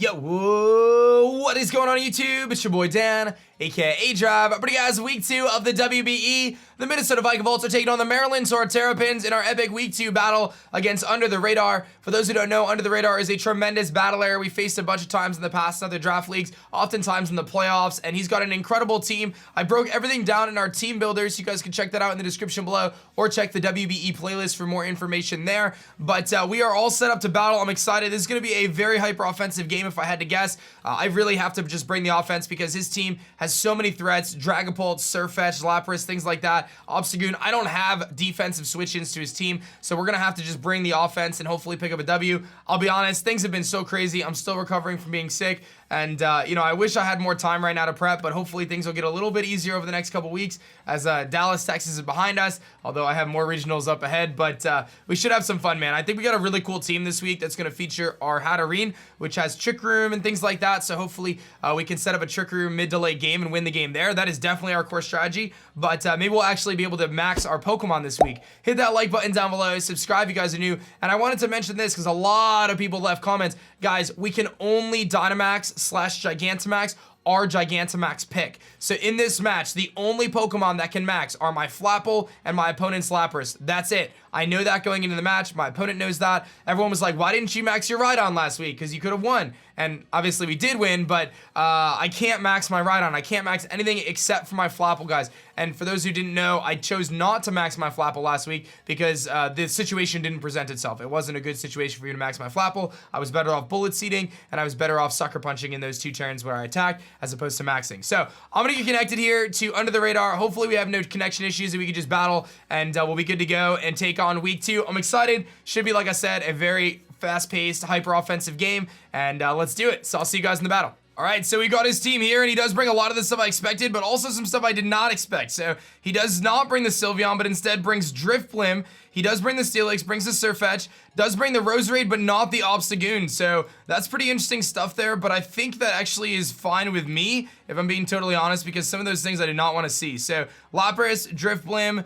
Yo, whoa, what is going on YouTube? It's your boy Dan, aka aDrive. But guys, week 2 of the WBE. The Minnesota Vikavolts are taking on the Maryland Torterrapins in our epic week 2 battle against Under the Radar. For those who don't know, Under the Radar is a tremendous battle area. We faced a bunch of times in the past in other draft leagues, oftentimes in the playoffs, and he's got an incredible team. I broke everything down in our team builder, so you guys can check that out in the description below, or check the WBE playlist for more information there. But we are all set up to battle. I'm excited. This is going to be a very hyper offensive game if I had to guess. I really have to just bring the offense because his team has so many threats. Dragapult, Surfetch, Lapras, things like that. Obstagoon. I don't have defensive switch-ins to his team, so we're going to have to just bring the offense and hopefully pick up a W. I'll be honest, things have been so crazy. I'm still recovering from being sick, and you know, I wish I had more time right now to prep, but hopefully things will get a little bit easier over the next couple weeks as Dallas, Texas is behind us, although I have more regionals up ahead, but we should have some fun, man. I think we got a really cool team this week that's going to feature our Hatterene, which has Trick Room and things like that, so hopefully we can set up a Trick Room mid to late game and win the game there. That is definitely our core strategy, but maybe we'll actually be able to max our Pokemon this week. Hit that like button down below, subscribe if you guys are new, and I wanted to mention this because a lot of people left comments. Guys, we can only Dynamax/Gigantamax our Gigantamax pick. So in this match, the only Pokemon that can max are my Flapple and my opponent's Lapras. That's it. I know that going into the match. My opponent knows that. Everyone was like, why didn't you max your Rhydon last week? Because you could have won. And obviously we did win, but I can't max my Rhydon. I can't max anything except for my Flapple, guys. And for those who didn't know, I chose not to max my Flapple last week because the situation didn't present itself. It wasn't a good situation for me to max my Flapple. I was better off bullet seeding, and I was better off sucker punching in those 2 turns where I attacked as opposed to maxing. So I'm going to get connected here to Under the Radar. Hopefully we have no connection issues and we can just battle, and we'll be good to go and take on week 2. I'm excited. Should be, like I said, a very fast-paced, hyper-offensive game, and let's do it. So I'll see you guys in the battle. All right, so we got his team here, and he does bring a lot of the stuff I expected, but also some stuff I did not expect. So he does not bring the Sylveon, but instead brings Drifblim. He does bring the Steelix, brings the Surfetch, does bring the Roserade, but not the Obstagoon. So that's pretty interesting stuff there, but I think that actually is fine with me, if I'm being totally honest, because some of those things I did not want to see. So Lapras, Drifblim,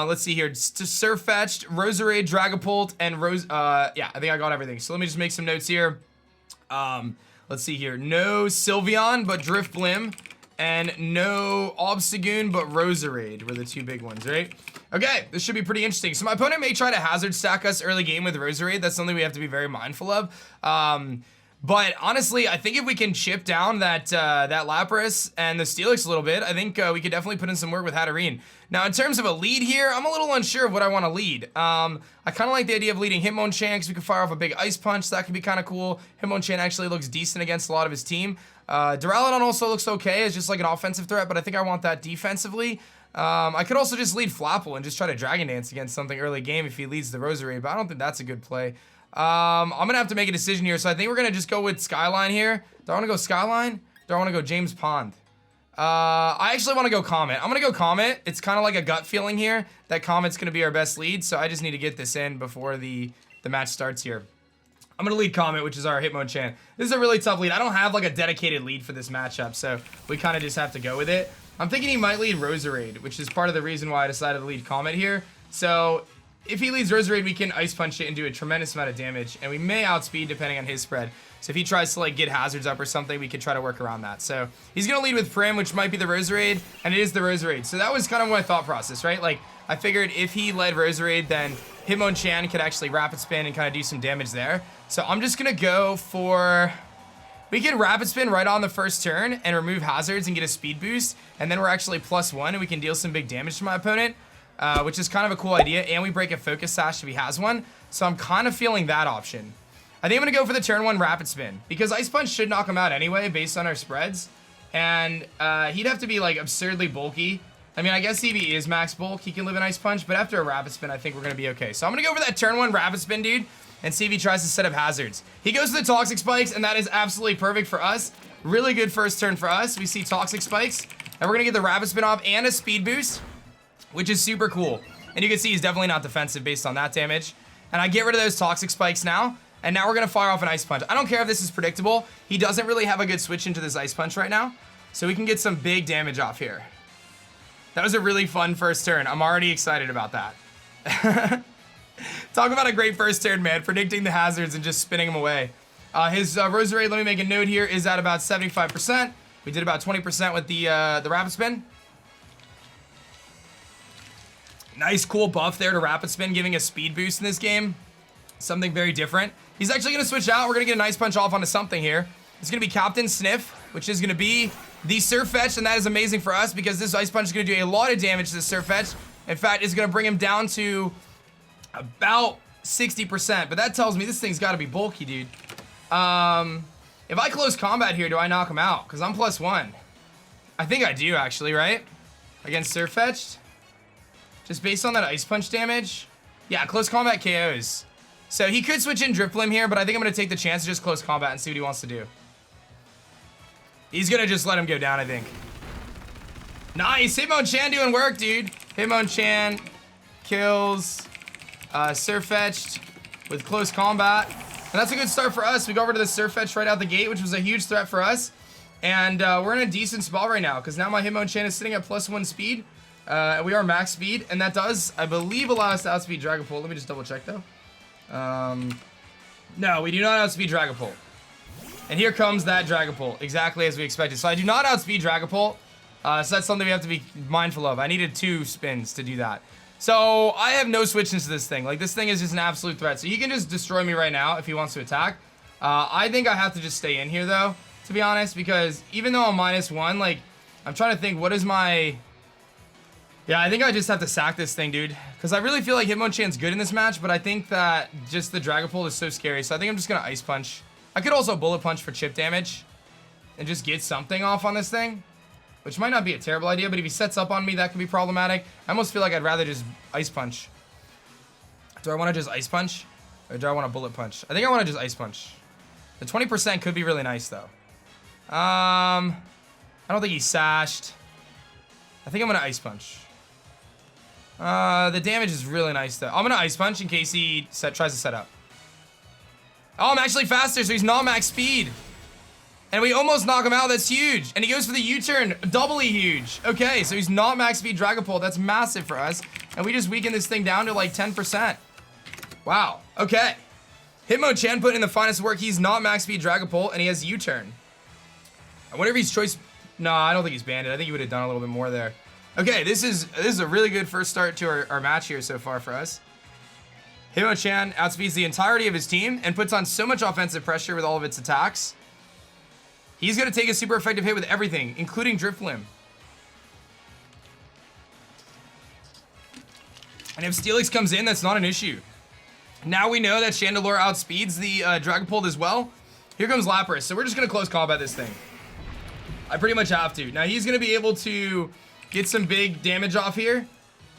let's see here, Surfetched, Roserade, Dragapult, and yeah, I think I got everything. So let me just make some notes here. Let's see here, no Sylveon, but Drifblim, and no Obstagoon, but Roserade were the 2 big ones, right? Okay, this should be pretty interesting. So my opponent may try to hazard stack us early game with Roserade. That's something we have to be very mindful of. But honestly, I think if we can chip down that Lapras and the Steelix a little bit, I think we could definitely put in some work with Hatterene. Now, in terms of a lead here, I'm a little unsure of what I want to lead. I kind of like the idea of leading Hitmonchan because we can fire off a big Ice Punch. So that could be kind of cool. Hitmonchan actually looks decent against a lot of his team. Duraludon also looks okay as just like an offensive threat, but I think I want that defensively. I could also just lead Flapple and just try to Dragon Dance against something early game if he leads the Roserade, but I don't think that's a good play. I'm going to have to make a decision here, so I think we're going to just go with Skyline here. Do I want to go Skyline? Do I want to go James Pond? I actually want to go Comet. I'm going to go Comet. It's kind of like a gut feeling here that Comet's going to be our best lead, so I just need to get this in before the match starts here. I'm going to lead Comet, which is our Hitmonchan. This is a really tough lead. I don't have like a dedicated lead for this matchup, so we kind of just have to go with it. I'm thinking he might lead Roserade, which is part of the reason why I decided to lead Comet here. So if he leads Roserade, we can Ice Punch it and do a tremendous amount of damage, and we may outspeed depending on his spread. So if he tries to like get hazards up or something, we could try to work around that. So he's going to lead with Prim, which might be the Roserade, and it is the Roserade. So that was kind of my thought process, right? Like, I figured if he led Roserade, then Hitmonchan could actually Rapid Spin and kind of do some damage there. So I'm just going to go for... We can Rapid Spin right on the first turn and remove hazards and get a speed boost, and then we're actually +1 and we can deal some big damage to my opponent, which is kind of a cool idea, and we break a Focus Sash if he has one, so I'm kind of feeling that option. I think I'm going to go for the turn 1 Rapid Spin, because Ice Punch should knock him out anyway based on our spreads, and he'd have to be like absurdly bulky. I mean, I guess if he is max bulk, he can live in Ice Punch, but after a Rapid Spin, I think we're going to be okay. So I'm going to go for that turn 1 Rapid Spin, dude, and see if he tries to set up hazards. He goes to the Toxic Spikes, and that is absolutely perfect for us. Really good first turn for us. We see Toxic Spikes, and we're going to get the Rapid Spin off and a speed boost, which is super cool. And you can see he's definitely not defensive based on that damage. And I get rid of those Toxic Spikes now, and now we're going to fire off an Ice Punch. I don't care if this is predictable. He doesn't really have a good switch into this Ice Punch right now, so we can get some big damage off here. That was a really fun first turn. I'm already excited about that. Talk about a great first turn, man. Predicting the hazards and just spinning them away. His Rosary, let me make a note here, is at about 75%. We did about 20% with the Rapid Spin. Nice, cool buff there to Rapid Spin, giving a speed boost in this game. Something very different. He's actually going to switch out. We're going to get a nice punch off onto something here. It's going to be Captain Sniff, which is going to be the Surf Fetch, and that is amazing for us because this Ice Punch is going to do a lot of damage to the Surf Fetch. In fact, it's going to bring him down to about 60%, but that tells me this thing's got to be bulky, dude. If I close combat here, do I knock him out? Because I'm +1. I think I do, actually, right? Against Surf Fetched. Just based on that Ice Punch damage. Yeah, close combat KOs. So he could switch in drifblim here, but I think I'm going to take the chance to just close combat and see what he wants to do. He's going to just let him go down, I think. Nice! Hitmonchan doing work, dude. Hitmonchan kills Surf Fetched with close combat. And that's a good start for us. We go over to the Surf Fetch right out the gate, which was a huge threat for us. And we're in a decent spot right now, because now my Hitmonchan is sitting at +1 speed. We are max speed, and that does, I believe, allow us to outspeed Dragapult. Let me just double check, though. No, we do not outspeed Dragapult. And here comes that Dragapult, exactly as we expected. So I do not outspeed Dragapult, so that's something we have to be mindful of. I needed 2 spins to do that. So I have no switch into this thing. Like, this thing is just an absolute threat. So he can just destroy me right now if he wants to attack. I think I have to just stay in here, though, to be honest, because even though I'm -1, like, I'm trying to think, what is my... Yeah, I think I just have to sack this thing, dude. Because I really feel like Hitmonchan's good in this match, but I think that just the Dragapult is so scary. So I think I'm just going to Ice Punch. I could also Bullet Punch for chip damage and just get something off on this thing, which might not be a terrible idea, but if he sets up on me, that could be problematic. I almost feel like I'd rather just Ice Punch. Do I want to just Ice Punch? Or do I want to Bullet Punch? I think I want to just Ice Punch. The 20% could be really nice, though. I don't think he's sashed. I think I'm going to Ice Punch. The damage is really nice, though. I'm going to Ice Punch in case he tries to set up. Oh, I'm actually faster, so he's not max speed. And we almost knock him out. That's huge. And he goes for the U-turn. Doubly huge. Okay, so he's not max speed Dragapult. That's massive for us. And we just weaken this thing down to like 10%. Wow. Okay. Hitmonchan put in the finest work. He's not max speed Dragapult, and he has U-turn. I wonder if he's choice... No, I don't think he's banded. I think he would have done a little bit more there. Okay, this is a really good first start to our match here so far for us. Hitmonchan outspeeds the entirety of his team and puts on so much offensive pressure with all of its attacks. He's going to take a super effective hit with everything, including drifblim. And if Steelix comes in, that's not an issue. Now we know that Chandelure outspeeds the Dragapult as well. Here comes Lapras, so we're just going to close combat this thing. I pretty much have to. Now he's going to be able to get some big damage off here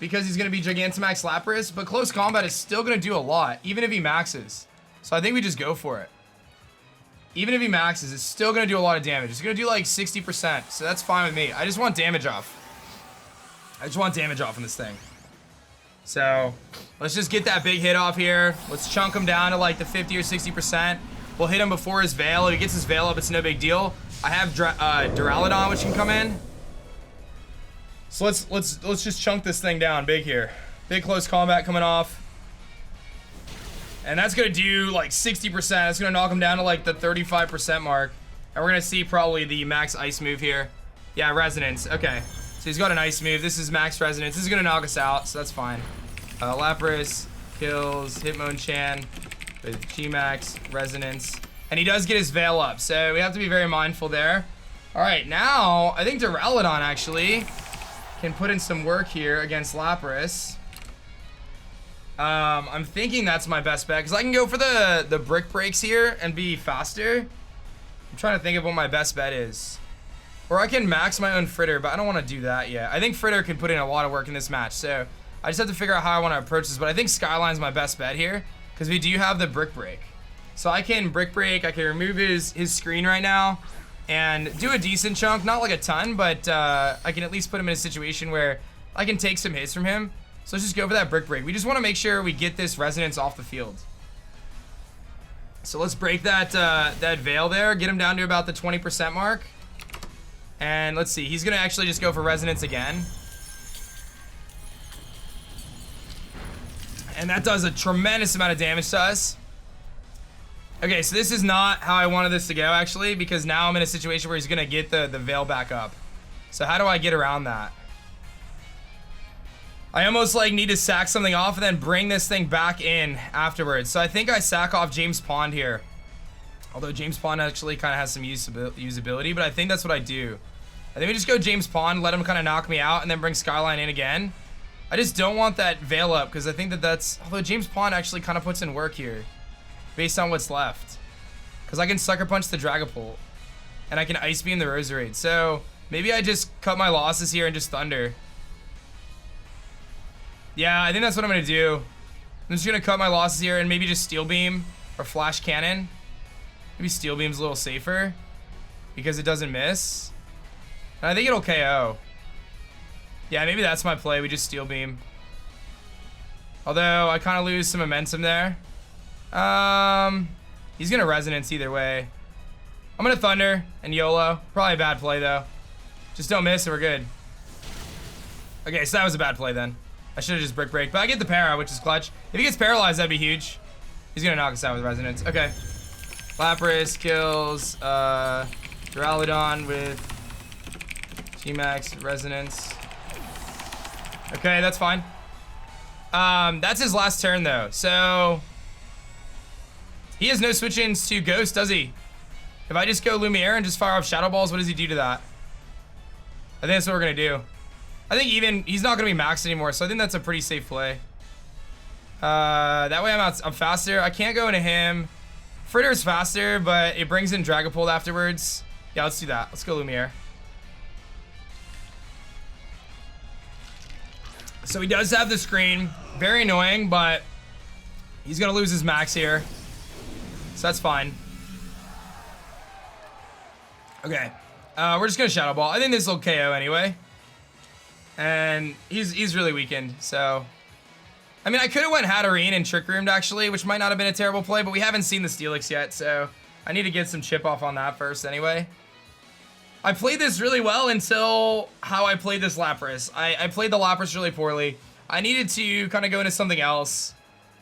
because he's going to be Gigantamax Lapras, but close combat is still going to do a lot, even if he maxes. So I think we just go for it. Even if he maxes, it's still going to do a lot of damage. It's going to do like 60%, so that's fine with me. I just want damage off. I just want damage off in this thing. So let's just get that big hit off here. Let's chunk him down to like the 50 or 60%. We'll hit him before his Veil. If he gets his Veil up, it's no big deal. I have Duraludon, which can come in. So let's just chunk this thing down big here. Big close combat coming off. And that's going to do like 60%. That's going to knock him down to like the 35% mark. And we're going to see probably the max ice move here. Yeah, Resonance. Okay. So he's got an ice move. This is max Resonance. This is going to knock us out, so that's fine. Lapras kills Hitmonchan with G-Max Resonance. And he does get his Veil up, so we have to be very mindful there. All right, now I think Duraludon actually can put in some work here against Lapras. I'm thinking that's my best bet because I can go for the Brick Breaks here and be faster. I'm trying to think of what my best bet is. Or I can max my own Fritter, but I don't want to do that yet. I think Fritter can put in a lot of work in this match, so I just have to figure out how I want to approach this. But I think Skyline's my best bet here because we do have the Brick Break. So I can Brick Break, I can remove his screen right now and do a decent chunk, not like a ton, but I can at least put him in a situation where I can take some hits from him. So let's just go for that Brick Break. We just want to make sure we get this Resonance off the field. So let's break that that Veil there, get him down to about the 20% mark. And let's see, he's going to actually just go for Resonance again. And that does a tremendous amount of damage to us. Okay, so this is not how I wanted this to go, actually, because now I'm in a situation where he's going to get the veil back up. So how do I get around that? I almost like need to sack something off and then bring this thing back in afterwards. So I think I sack off James Pond here. Although James Pond actually kind of has some usability, but I think that's what I do. I think we just go James Pond, let him kind of knock me out, and then bring Skyline in again. I just don't want that veil up, because I think that's... Although James Pond actually kind of puts in work here, based on what's left. Because I can Sucker Punch the Dragapult, and I can Ice Beam the Roserade. So maybe I just cut my losses here and just Thunder. Yeah, I think that's what I'm going to do. I'm just going to cut my losses here and maybe just Steel Beam or Flash Cannon. Maybe Steel Beam's a little safer because it doesn't miss. And I think it'll KO. Yeah, maybe that's my play. We just Steel Beam. Although I kind of lose some momentum there. He's going to Resonance either way. I'm going to Thunder and YOLO. Probably a bad play though. Just don't miss and we're good. Okay, so that was a bad play then. I should have just Brick Break, but I get the para, which is clutch. If he gets paralyzed, that'd be huge. He's gonna knock us out with Resonance. Okay. Lapras kills Duraludon with G-Max Resonance. Okay, that's fine. That's his last turn though, so he has no switch-ins to Ghost, does he? If I just go Lumiere and just fire off Shadow Balls, what does he do to that? I think that's what we're gonna do. I think even he's not gonna be maxed anymore, so I think that's a pretty safe play. That way I'm faster. I can't go into him. Fritter's faster, but it brings in Dragapult afterwards. Yeah, let's do that. Let's go Lumiere. So he does have the screen. Very annoying, but he's gonna lose his max here. So that's fine. Okay. We're just gonna Shadow Ball. I think this will KO anyway. And he's really weakened, so... I mean, I could have went Hatterene and Trick Roomed, actually, which might not have been a terrible play, but we haven't seen the Steelix yet, so... I need to get some chip off on that first, anyway. I played this really well until how I played this Lapras. I played the Lapras really poorly. I needed to kind of go into something else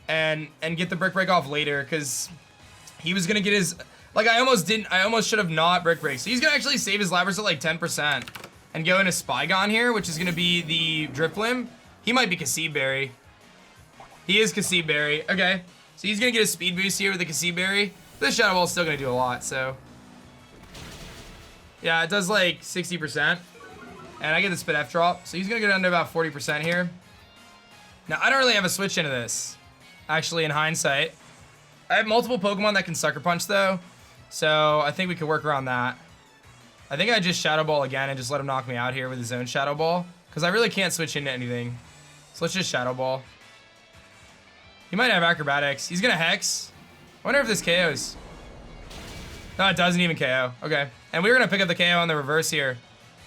and get the Brick Break off later, because he was going to get his... Like, I almost should have not Brick Break. So he's going to actually save his Lapras at, like, 10%. And go into Spygon here, which is going to be the Drifblim. He might be Cassiberry. He is Cassiberry. Okay. So he's going to get a speed boost here with the Cassiberry. This Shadow Ball is still going to do a lot, so. Yeah, it does like 60%. And I get the Spit F drop. So he's going to go down to about 40% here. Now, I don't really have a switch into this, actually, in hindsight. I have multiple Pokemon that can Sucker Punch, though. So I think we could work around that. I think I just Shadow Ball again and just let him knock me out here with his own Shadow Ball. Because I really can't switch into anything. So let's just Shadow Ball. He might have Acrobatics. He's going to Hex. I wonder if this KOs. No, it doesn't even KO. Okay. And we were going to pick up the KO on the reverse here.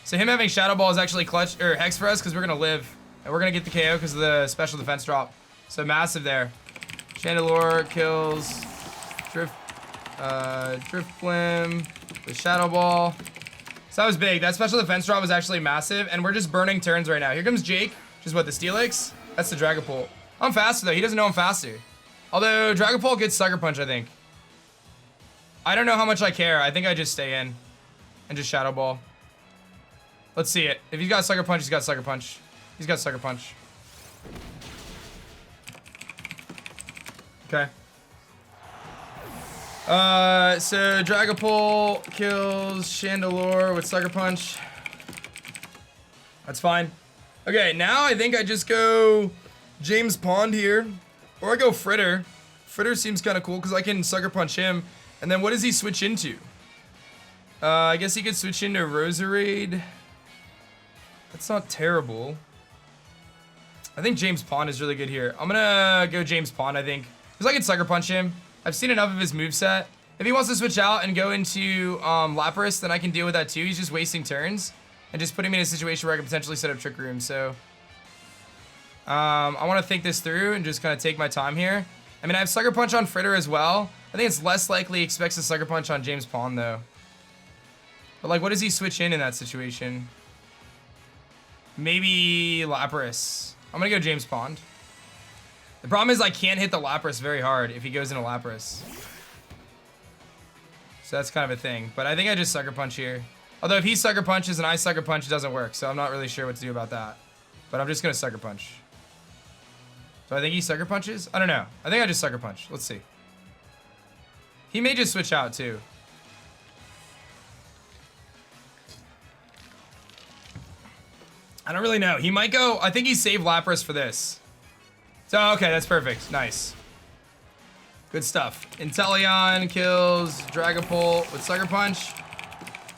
So him having Shadow Ball is actually clutch or Hex for us because we're going to live. And we're going to get the KO because of the special defense drop. So massive there. Chandelure kills Drifblim with Shadow Ball. So that was big. That special defense drop was actually massive, and we're just burning turns right now. Here comes Jake, which is what, the Steelix? That's the Dragapult. I'm faster, though. He doesn't know I'm faster. Although, Dragapult gets Sucker Punch, I think. I don't know how much I care. I think I just stay in and just Shadow Ball. Let's see it. If he's got Sucker Punch, he's got Sucker Punch. He's got Sucker Punch. Okay. So Dragapult kills Chandelure with Sucker Punch. That's fine. Okay, now I think I just go James Pond here. Or I go Fritter. Fritter seems kind of cool because I can Sucker Punch him. And then what does he switch into? I guess he could switch into Roserade. That's not terrible. I think James Pond is really good here. I'm gonna go James Pond, I think. Because I can Sucker Punch him. I've seen enough of his moveset. If he wants to switch out and go into Lapras, then I can deal with that too. He's just wasting turns and just putting me in a situation where I can potentially set up Trick Room. So I want to think this through and just kind of take my time here. I mean, I have Sucker Punch on Fritter as well. I think it's less likely he expects a Sucker Punch on James Pond though. But like, what does he switch in that situation? Maybe Lapras. I'm gonna go James Pond. The problem is I can't hit the Lapras very hard if he goes into Lapras. So that's kind of a thing. But I think I just Sucker Punch here. Although if he Sucker Punches and I Sucker Punch, it doesn't work. So I'm not really sure what to do about that. But I'm just going to Sucker Punch. Do I think he Sucker Punches? I don't know. I think I just Sucker Punch. Let's see. He may just switch out too. I don't really know. He might go... I think he saved Lapras for this. So, okay, that's perfect. Nice. Good stuff. Inteleon kills Dragapult with Sucker Punch.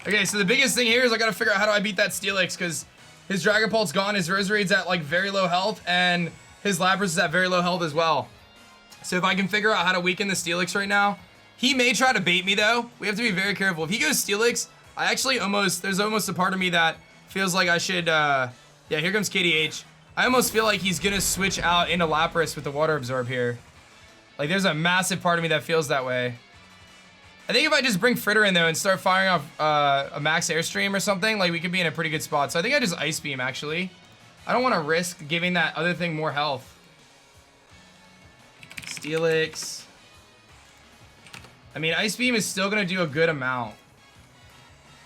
Okay, so the biggest thing here is I gotta figure out how do I beat that Steelix, because his Dragapult's gone, his Roserade's at like very low health, and his Lapras is at very low health as well. So if I can figure out how to weaken the Steelix right now, he may try to bait me though. We have to be very careful. If he goes Steelix, I actually there's almost a part of me that feels like I should, yeah, here comes KDH. I almost feel like he's gonna switch out into Lapras with the Water Absorb here. Like, there's a massive part of me that feels that way. I think if I just bring Fritter in, though, and start firing off a Max Airstream or something, like, we could be in a pretty good spot. So I think I just Ice Beam, actually. I don't want to risk giving that other thing more health. Steelix. I mean, Ice Beam is still going to do a good amount.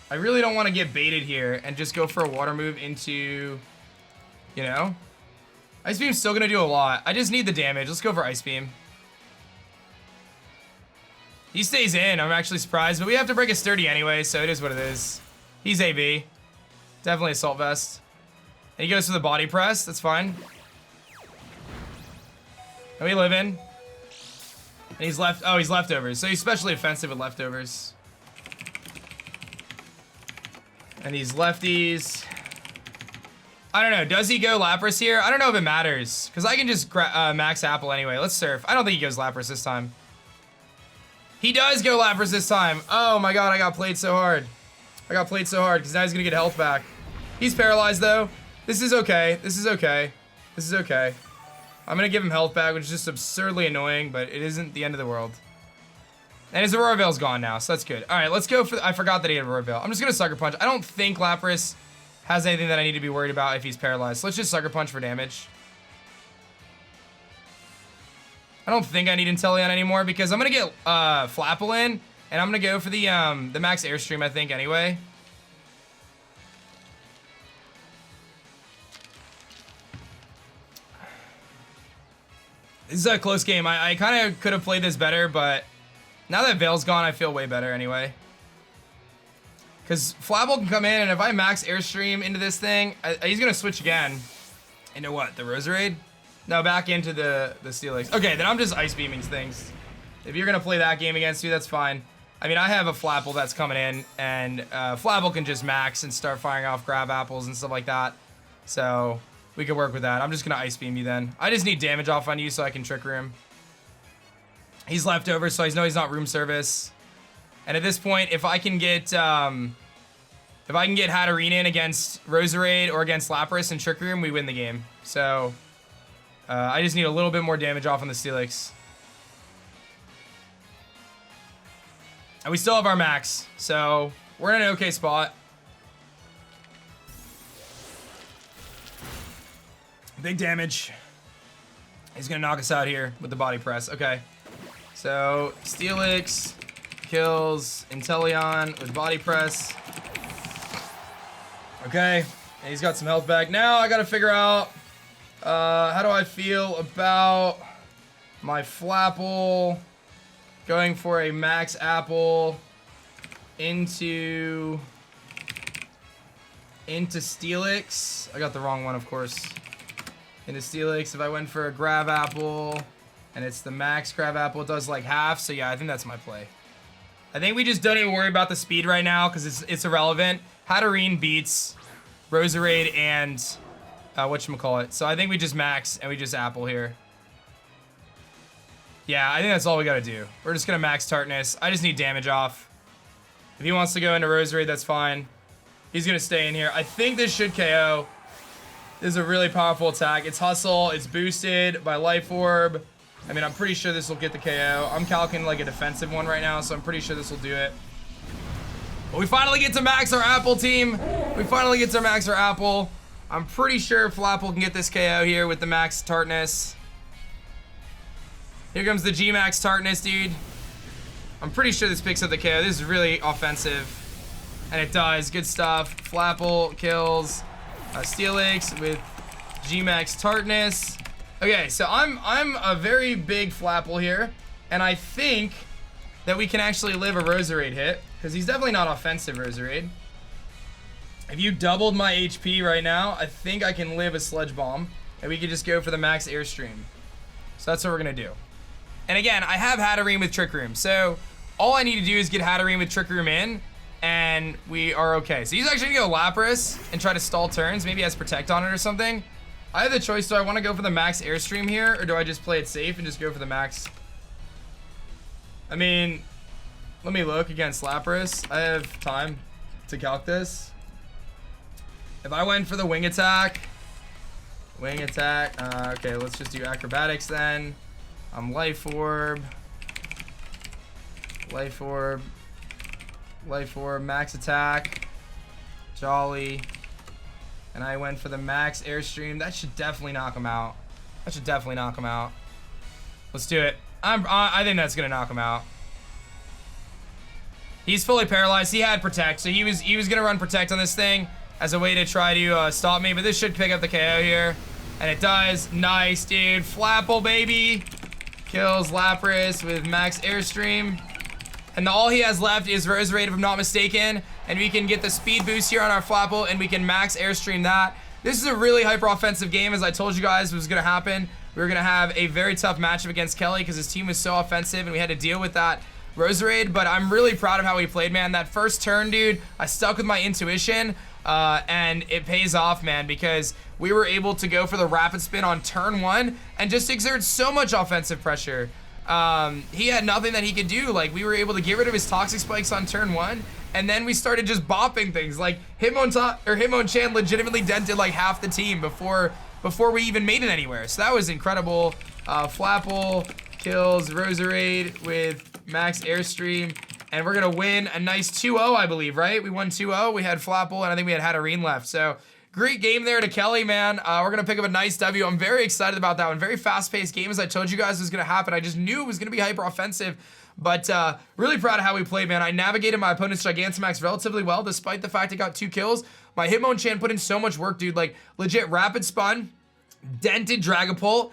I really don't want to get baited here and just go for a Water move into, you know? Ice Beam's still going to do a lot. I just need the damage. Let's go for Ice Beam. He stays in. I'm actually surprised, but we have to break a sturdy anyway, so it is what it is. He's AB. Definitely Assault Vest. And he goes for the Body Press. That's fine. And we live in. And he's left. Oh, he's leftovers. So he's specially offensive with leftovers. And these lefties. I don't know. Does he go Lapras here? I don't know if it matters, because I can just max Apple anyway. Let's Surf. I don't think he goes Lapras this time. He does go Lapras this time. Oh my god, I got played so hard. I got played so hard because now he's going to get health back. He's paralyzed though. This is okay. This is okay. This is okay. I'm going to give him health back, which is just absurdly annoying, but it isn't the end of the world. And his Aurora Veil's gone now, so that's good. Alright, let's go for... I forgot that he had Aurora Veil. I'm just going to Sucker Punch. I don't think Lapras has anything that I need to be worried about if he's paralyzed. So let's just Sucker Punch for damage. I don't think I need Inteleon anymore because I'm going to get Flapple in, and I'm going to go for the Max Airstream, I think, anyway. This is a close game. I kind of could have played this better, but now that Veil's gone, I feel way better anyway. Because Flapple can come in, and if I Max Airstream into this thing, he's going to switch again. Into what? The Roserade? No, back into the Steelix. Okay, then I'm just Ice Beaming things. If you're going to play that game against me, that's fine. I mean, I have a Flapple that's coming in, and Flapple can just max and start firing off Grab Apples and stuff like that. So we could work with that. I'm just going to Ice Beam you then. I just need damage off on you so I can Trick Room. He's leftover, so I know he's not Room Service. And at this point, if I can get Hatterene in against Roserade or against Lapras and Trick Room, we win the game. So I just need a little bit more damage off on the Steelix. And we still have our max, so we're in an okay spot. Big damage. He's gonna knock us out here with the Body Press. Okay. So Steelix kills Inteleon with Body Press. Okay. And he's got some health back. Now I gotta figure out how do I feel about my Flapple going for a Max Apple into Steelix. I got the wrong one, of course. Into Steelix. If I went for a Grab Apple and it's the Max Grab Apple, it does like half. So yeah, I think that's my play. I think we just don't even worry about the speed right now because it's irrelevant. Hatterene beats Roserade and whatchamacallit. So I think we just max and we just Apple here. Yeah, I think that's all we gotta do. We're just gonna max Tartness. I just need damage off. If he wants to go into Roserade, that's fine. He's gonna stay in here. I think this should KO. This is a really powerful attack. It's Hustle. It's boosted by Life Orb. I mean, I'm pretty sure this will get the KO. I'm calculating like a defensive one right now, so I'm pretty sure this will do it. But we finally get to max our Apple, team. We finally get to max our Apple. I'm pretty sure Flapple can get this KO here with the max Tartness. Here comes the G-Max Tartness, dude. I'm pretty sure this picks up the KO. This is really offensive. And it does. Good stuff. Flapple kills Steelix with G-Max Tartness. Okay, so I'm a very big Flapple here. And I think that we can actually live a Roserade hit. Because he's definitely not offensive Roserade. If you doubled my HP right now, I think I can live a Sludge Bomb. And we could just go for the max Airstream. So that's what we're going to do. And again, I have Hatterene with Trick Room. So all I need to do is get Hatterene with Trick Room in. And we are okay. So he's actually going to go Lapras and try to stall turns. Maybe he has Protect on it or something. I have the choice. Do I want to go for the max Airstream here? Or do I just play it safe and just go for the max? I mean, let me look against Lapras. I have time to calc this. If I went for the Wing Attack. Okay, let's just do Acrobatics then. Life Orb, Max Attack, Jolly, and I went for the Max Airstream. That should definitely knock him out. Let's do it. I think that's gonna knock him out. He's fully paralyzed. He had Protect, so he was gonna run Protect on this thing as a way to try to stop me, but this should pick up the KO here. And it does. Nice, dude. Flapple, baby. Kills Lapras with max Airstream. And all he has left is Roserade, if I'm not mistaken. And we can get the speed boost here on our Flapple, and we can max Airstream that. This is a really hyper-offensive game, as I told you guys was going to happen. We were going to have a very tough matchup against Kelly because his team was so offensive, and we had to deal with that Roserade. But I'm really proud of how he played, man. That first turn, dude, I stuck with my intuition. And it pays off, man, because we were able to go for the Rapid Spin on turn 1 and just exert so much offensive pressure. He had nothing that he could do. Like, we were able to get rid of his Toxic Spikes on turn 1, and then we started just bopping things. Like, Hitmonchan legitimately dented like half the team before we even made it anywhere. So that was incredible. Flapple kills Roserade with max Airstream. And we're going to win a nice 2-0, I believe, right? We won 2-0. We had Flapple, and I think we had Hatterene left. So, great game there to Kelly, man. We're going to pick up a nice W. I'm very excited about that one. Very fast-paced game, as I told you guys was going to happen. I just knew it was going to be hyper-offensive. But really proud of how we played, man. I navigated my opponent's Gigantamax relatively well, despite the fact I got 2 kills. My Hitmonchan put in so much work, dude. Like, legit Rapid Spun, dented Dragapult,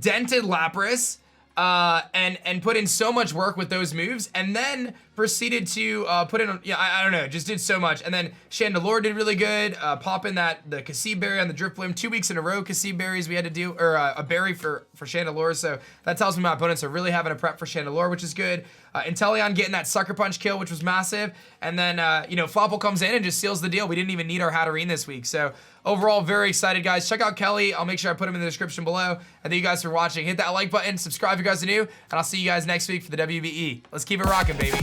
dented Lapras, and put in so much work with those moves, and then proceeded to put in, I don't know, just did so much. And then Chandelure did really good, pop in the Cassib Berry on the drifblim. 2 weeks in a row, Cassib Berries we had to do, or a berry for Chandelure, so that tells me my opponents are really having a prep for Chandelure, which is good. Inteleon getting that Sucker Punch kill, which was massive, and then, Flapple comes in and just seals the deal. We didn't even need our Hatterene this week, so overall, very excited, guys. Check out Kelly. I'll make sure I put him in the description below. And thank you guys for watching. Hit that like button, subscribe if you guys are new, and I'll see you guys next week for the WBE. Let's keep it rocking, baby.